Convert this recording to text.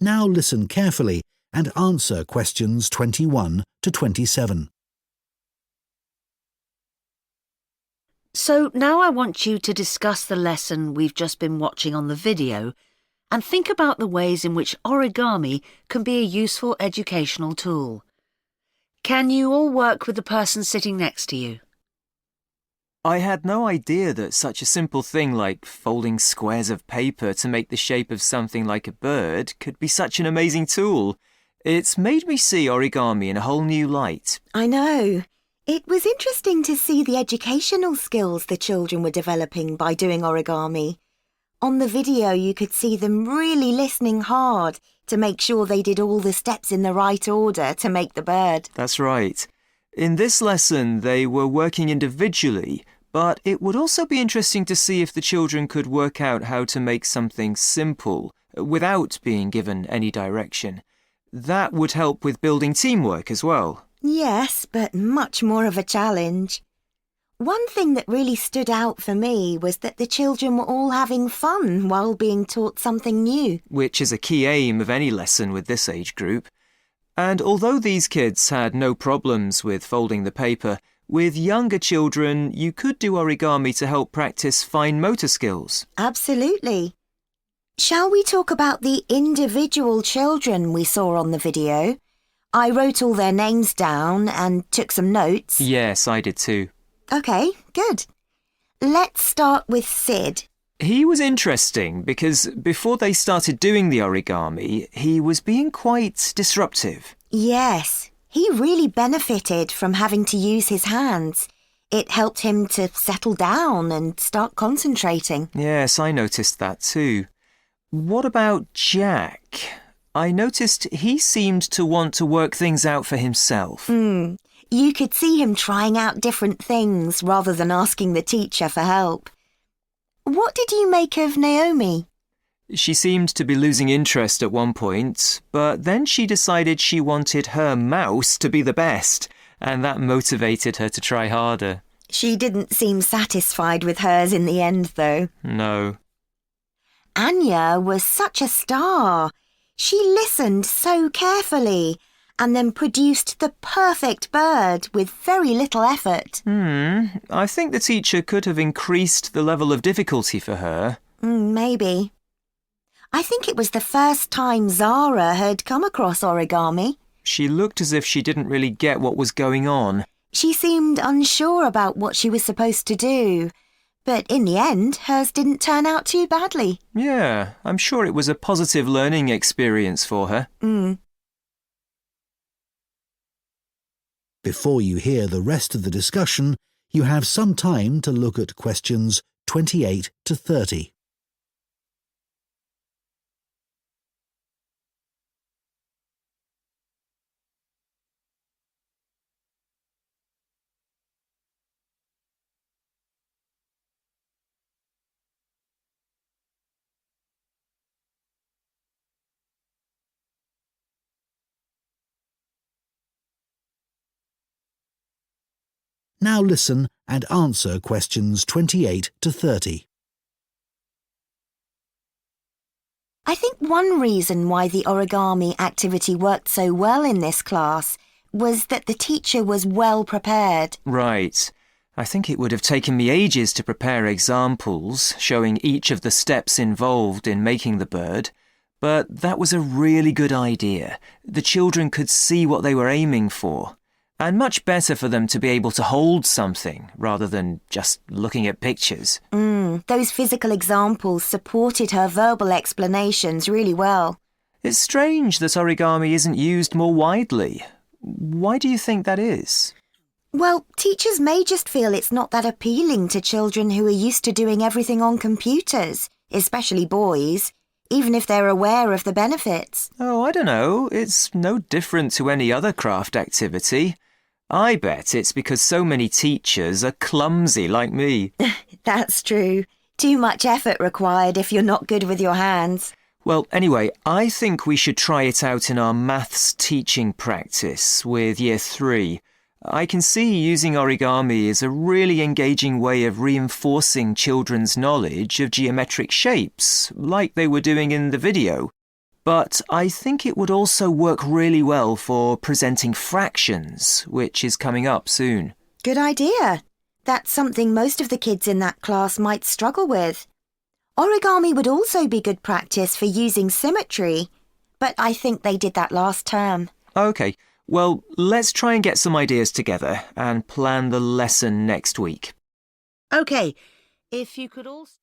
Now listen carefully and answer questions 21 to 27. So now I want you to discuss the lesson we've just been watching on the video and think about the ways in which origami can be a useful educational tool. Can you all work with the person sitting next to you? I had no idea that such a simple thing like folding squares of paper to make the shape of something like a bird could be such an amazing tool. It's made me see origami in a whole new light. I know. It was interesting to see the educational skills the children were developing by doing origami. On the video, you could see them really listening hard to make sure they did all the steps in the right order to make the bird. That's right. In this lesson, they were working individually, but it would also be interesting to see if the children could work out how to make something simple without being given any direction. That would help with building teamwork as well. Yes, but much more of a challenge. One thing that really stood out for me was that the children were all having fun while being taught something new. Which is a key aim of any lesson with this age group. And although these kids had no problems with folding the paper, with younger children you could do origami to help practice fine motor skills. Absolutely. Shall we talk about the individual children we saw on the video? I wrote all their names down and took some notes. Yes, I did too. OK, good. Let's start with Sid. He was interesting because before they started doing the origami, he was being quite disruptive. Yes, he really benefited from having to use his hands. It helped him to settle down and start concentrating. Yes, I noticed that too. What about Jack? I noticed he seemed to want to work things out for himself. You could see him trying out different things rather than asking the teacher for help. What did you make of Naomi? She seemed to be losing interest at one point, but then she decided she wanted her mouse to be the best, and that motivated her to try harder. She didn't seem satisfied with hers in the end, though. No. Anya was such a star. She listened so carefully and then produced the perfect bird with very little effort. I think the teacher could have increased the level of difficulty for her. Maybe. I think it was the first time Zara had come across origami. She looked as if she didn't really get what was going on. She seemed unsure about what she was supposed to do. But in the end, hers didn't turn out too badly. Yeah, I'm sure it was a positive learning experience for her. Before you hear the rest of the discussion, you have some time to look at questions 28 to 30. Now listen and answer questions 28 to 30. I think one reason why the origami activity worked so well in this class was that the teacher was well prepared. Right. I think it would have taken me ages to prepare examples showing each of the steps involved in making the bird, but that was a really good idea. The children could see what they were aiming for. And much better for them to be able to hold something rather than just looking at pictures. Those physical examples supported her verbal explanations really well. It's strange that origami isn't used more widely. Why do you think that is? Well, teachers may just feel it's not that appealing to children who are used to doing everything on computers, especially boys, even if they're aware of the benefits. Oh, I don't know. It's no different to any other craft activity. I bet it's because so many teachers are clumsy like me. That's true. Too much effort required if you're not good with your hands. Well, anyway, I think we should try it out in our maths teaching practice with Year 3. I can see using origami is a really engaging way of reinforcing children's knowledge of geometric shapes, like they were doing in the video. But I think it would also work really well for presenting fractions, which is coming up soon. Good idea. That's something most of the kids in that class might struggle with. Origami would also be good practice for using symmetry, but I think they did that last term. OK, well, let's try and get some ideas together and plan the lesson next week. OK, if you could also...